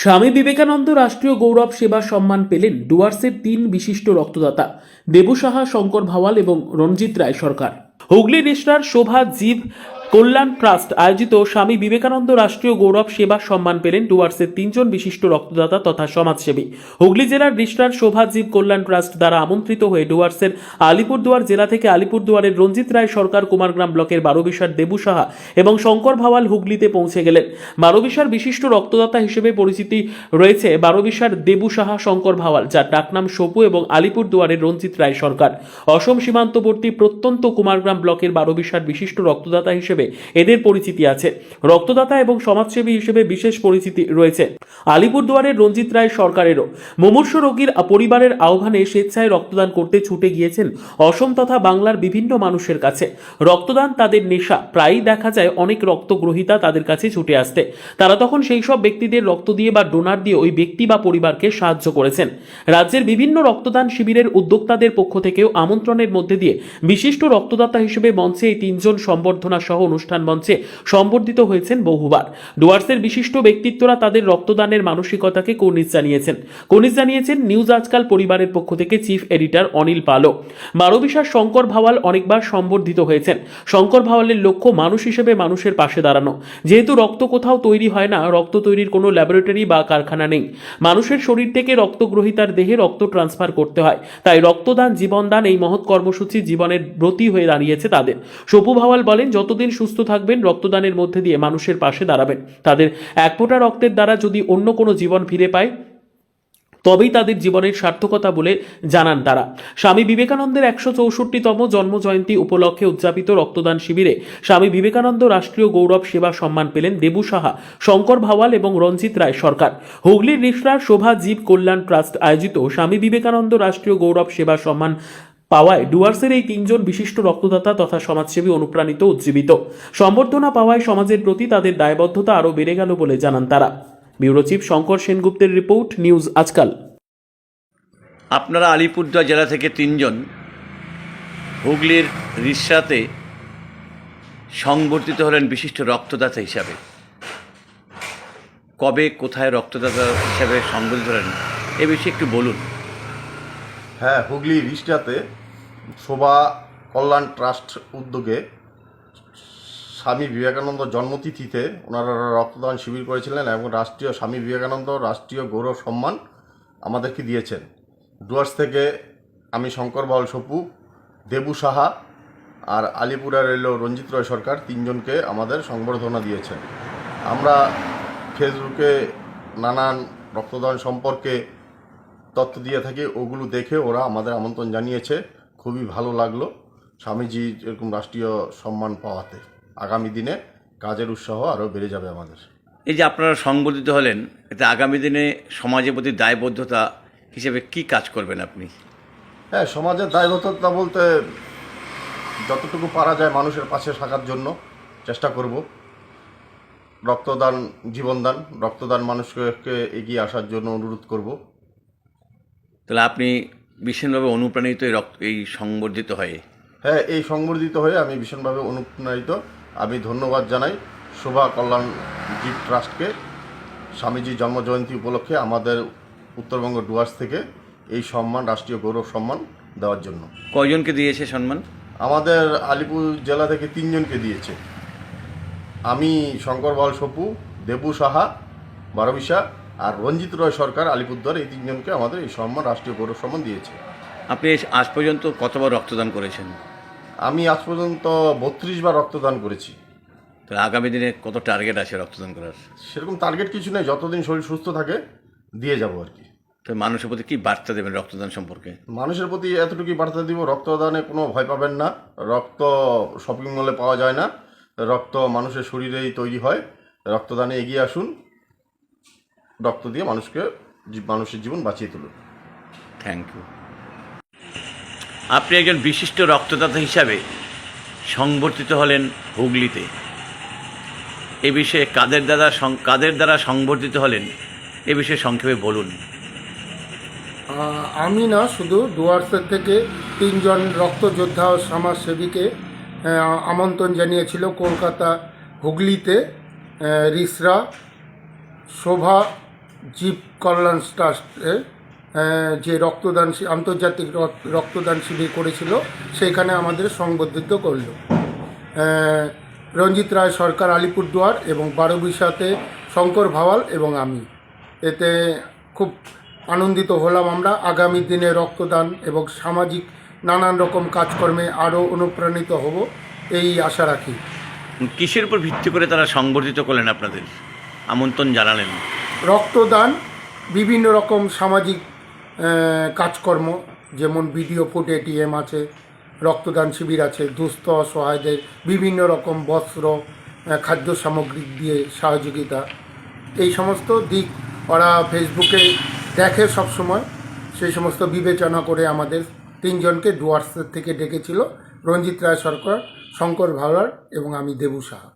স্বামী বিবেকানন্দ রাষ্ট্রীয় গৌরব সেবা সম্মান পেলেন ডুয়ার্সের 3 বিশিষ্ট রক্তদাতা দেবু সাহা, শঙ্কর ভাওয়াল এবং রঞ্জিত রায় সরকার। হুগলি রেস্টার শোভা জীব কল্যাণ ট্রাস্ট আয়োজিত স্বামী বিবেকানন্দ রাষ্ট্রীয় গৌরব সেবা সম্মান পেলেন ডুয়ার্সের 3 জন বিশিষ্ট রক্তদাতা তথা সমাজসেবী। হুগলি জেলার রেস্টার শোভা জীব কল্যাণ ট্রাস্ট দ্বারা আমন্ত্রিত হয়ে ডুয়ার্সের আলিপুরদুয়ার জেলা থেকে আলিপুরদুয়ারের রঞ্জিত রায় সরকার, কুমারগ্রাম ব্লকের বারোবিশার দেবু সাহা এবং শঙ্কর ভাওয়াল হুগলিতে পৌঁছে গেলেন। বারোবিশার বিশিষ্ট রক্তদাতা হিসেবে পরিচিতি রয়েছে বারোবিশার দেবু সাহা, শঙ্কর ভাওয়াল, যার ডাকনাম সপু, এবং আলিপুরদুয়ারের রঞ্জিত রায় সরকার। অসম সীমান্তবর্তী প্রত্যন্ত কুমারগ্রাম ব্লকের বারোবিশার বিশিষ্ট রক্তদাতা হিসেবে এদের পরিচিতি আছে। রক্তদাতা এবং সমাজসেবী হিসেবে বিশেষ পরিচিতি রয়েছে আলিপুরদুয়ারের রঞ্জিত রায় সরকারেরও। মুমূর্ষু রোগীর পরিবারের আহ্বানে স্বেচ্ছায় রক্তদান করতে ছুটে গিয়েছেন অসম তথা বাংলার বিভিন্ন মানুষের কাছে। রক্তদান তাদের নেশা, প্রায়ই দেখা যায় অনেক রক্তগ্রহীতা তাদের কাছে ছুটে আসতে। তারা তখন সেই সব ব্যক্তিদের রক্ত দিয়ে বা ডোনার দিয়ে ওই ব্যক্তি বা পরিবারকে সাহায্য করেছেন। রাজ্যের বিভিন্ন রক্তদান শিবিরের উদ্যোক্তাদের পক্ষ থেকেও আমন্ত্রণের মধ্যে দিয়ে বিশিষ্ট রক্তদাতা হিসেবে মঞ্চে এই 3 জন সম্বর্ধনা সহ অনুষ্ঠান মঞ্চে সম্বর্ধিত হয়েছেন বহুবার। ডুয়ার্সের বিশিষ্ট ব্যক্তিত্বরা তাদের রক্তদানের মানসিকতাকে কুর্নিশ জানিয়েছেন নিউজ আজকাল পরিবারের পক্ষ থেকে চিফ এডিটর অনিল পালও। বারোবিশার শঙ্কর ভাওয়াল অনেকবার সম্বর্ধিত হয়েছেন। শঙ্কর ভাওয়ালের লক্ষ্য মানুষ হিসেবে মানুষের পাশে দাঁড়ানো। যেহেতু রক্ত কোথাও তৈরি হয় না, রক্ত তৈরির কোনো ল্যাবরেটরি বা কারখানা নেই, মানুষের শরীর থেকে রক্তগ্রহীতার দেহে রক্ত ট্রান্সফার করতে হয়। তাই রক্তদান জীবনদান এই মহৎ কর্মসূচি জীবনের ব্রতী হয়ে দাঁড়িয়েছে তাদের। সপু ভাওয়াল বলেন, যতদিন সুস্থ থাকবেন রক্তদানের মধ্যে দিয়ে মানুষের পাশে দাঁড়াবেন। তাদের এক ফোঁটা রক্তের দ্বারা যদি অন্য কোনো জীবন ফিরে পায় তবেই তাদের জীবনের সার্থকতা বলে জানান তারা। স্বামী বিবেকানন্দের 164তম জন্ম জয়ন্তী উপলক্ষে উদযাপিত রক্তদান শিবিরে স্বামী বিবেকানন্দ রাষ্ট্রীয় গৌরব সেবা সম্মান পেলেন দেবু সাহা, শঙ্কর ভাওয়াল এবং রঞ্জিত রায় সরকার। হুগলির রেস্টার শোভা জীব কল্যাণ ট্রাস্ট আয়োজিত স্বামী বিবেকানন্দ রাষ্ট্রীয় গৌরব সেবা সম্মান পাওয়ায় ডুয়ার্সের এই 3 জন বিশিষ্ট রক্তদাতা তথা সমাজসেবী অনুপ্রাণিত, উজ্জীবিত। সম্বর্ধনা পাওয়ায় সমাজের প্রতি তাদের দায়বদ্ধতা আরও বেড়ে গেল বলে জানান তারা। ব্যুরো চিফ শঙ্কর সেনগুপ্তের রিপোর্ট, নিউজ আজকাল। আপনারা আলিপুরদুয়ার জেলা থেকে 3 জন হুগলির রিষড়াতে সংবর্ধিত হলেন বিশিষ্ট রক্তদাতা হিসাবে। কবে, কোথায় রক্তদাতা হিসাবে সংবর্ধিত হলেন এ বিষয়ে একটু বলুন। হ্যাঁ, হুগলি রিষড়াতে শোভা কল্যাণ ট্রাস্ট উদ্যোগে স্বামী বিবেকানন্দ জন্মতিথিতে ওনারা রক্তদান শিবির করেছিলেন এবং রাষ্ট্রীয় স্বামী বিবেকানন্দ রাষ্ট্রীয় গৌরব সম্মান আমাদেরকে দিয়েছেন। ডুয়ার্স থেকে আমি শঙ্কর ভাওয়াল সপু, দেবু সাহা আর আলিপুরের এলো রঞ্জিত রায় সরকার 3 জনকে আমাদের সংবর্ধনা দিয়েছেন। আমরা ফেসবুকে নানান রক্তদান সম্পর্কে তথ্য দিয়ে থাকি, ওগুলো দেখে ওরা আমাদের আমন্ত্রণ জানিয়েছে। খুবই ভালো লাগলো স্বামীজি এরকম রাষ্ট্রীয় সম্মান পাওয়াতে। আগামী দিনে কাজের উৎসাহ আরও বেড়ে যাবে আমাদের। এই যে আপনারা সংবর্ধিত হলেন, এতে আগামী দিনে সমাজের প্রতি দায়বদ্ধতা হিসেবে কি কাজ করবেন আপনি? হ্যাঁ, সমাজের দায়বদ্ধতা বলতে যতটুকু পারা যায় মানুষের পাশে থাকার জন্য চেষ্টা করব। রক্তদান জীবনদান, রক্তদান মানুষকে এগিয়ে আসার জন্য অনুরোধ করব। তাহলে আপনি ভীষণভাবে অনুপ্রাণিত এই সংবর্ধিত হয়ে? হ্যাঁ, এই সংবর্ধিত হয়ে আমি ভীষণভাবে অনুপ্রাণিত। আমি ধন্যবাদ জানাই শোভা কল্যাণ জীব ট্রাস্টকে স্বামীজির জন্মজয়ন্তী উপলক্ষে আমাদের উত্তরবঙ্গ ডুয়ার্স থেকে এই সম্মান, রাষ্ট্রীয় গৌরব সম্মান দেওয়ার জন্য। কয়জনকে দিয়েছে সম্মান? আমাদের আলিপুর জেলা থেকে 3 জনকে দিয়েছে। আমি শঙ্কর ভাওয়াল সপু, দেবু সাহা বারোবিশা আর রঞ্জিত রায় সরকার আলিপুরদুয়ার, এই 3 জনকে আমাদের এই সম্মান, রাষ্ট্রীয় গৌরব সম্মান দিয়েছে। আপনি আজ পর্যন্ত কতবার রক্তদান করেছেন? আমি আজ পর্যন্ত 32 বার রক্তদান করেছি। তাহলে আগামী দিনে কত টার্গেট আছে রক্তদান করার? সেরকম টার্গেট কিছু নেই, যতদিন শরীর সুস্থ থাকে দিয়ে যাব আর কি। তো মানুষের প্রতি কী বার্তা দেবেন রক্তদান সম্পর্কে? মানুষের প্রতি এতটুকুই বার্তা দিব, রক্তদানে কোনো ভয় পাবেন না। রক্ত শপিং মলে পাওয়া যায় না, রক্ত মানুষের শরীরেই তৈরি হয়। রক্তদানে এগিয়ে আসুন, রক্ত দিয়ে মানুষের জীবন বাঁচিয়ে তুলুন। Thank you. আপনি একজন বিশিষ্ট রক্তদাতা হিসাবে সংবর্ধিত হলেন হুগলিতে। এ বিষয়ে কাদের দ্বারা সংবর্ধিত হলেন এ বিষয়ে সংক্ষেপে বলুন। আমি না, শুধু ডুয়ার্সের থেকে 3 জন রক্তযোদ্ধা ও সমাজসেবীকে আমন্ত্রণ জানিয়েছিল কলকাতা হুগলিতে রিষড়া শোভা জীব কল্যাণ ট্রাস্টে যে আন্তর্জাতিক রক্তদান শিবির করেছিল সেইখানে আমাদের সংবর্ধিত করলো। রঞ্জিত রায় সরকার আলিপুরদুয়ার এবং বারোবিশাতে শঙ্কর ভাওয়াল এবং আমি, এতে খুব আনন্দিত হলাম। আমরা আগামী দিনে রক্তদান এবং সামাজিক নানান রকম কাজকর্মে আরও অনুপ্রাণিত হব এই আশা রাখি। কিসের উপর ভিত্তি করে তারা সংবর্ধিত করলেন, আপনাদের আমন্ত্রণ জানালেন? রক্তদান, বিভিন্ন রকম সামাজিক কাজকর্ম, যেমন ভিডিও ফুট এটিএম আছে, রক্তদান শিবির আছে, দুস্থ অসহায়দের বিভিন্ন রকম বস্ত্র, খাদ্য সামগ্রী দিয়ে সহযোগিতা, এই সমস্ত দিক ওরা ফেসবুকে দেখে সবসময়। সেই সমস্ত বিবেচনা করে আমাদের 3 জনকে ডুয়ার্সের থেকে ডেকেছিল, রঞ্জিত রায় সরকার, শঙ্কর ভাওয়াল এবং আমি দেবু সাহা।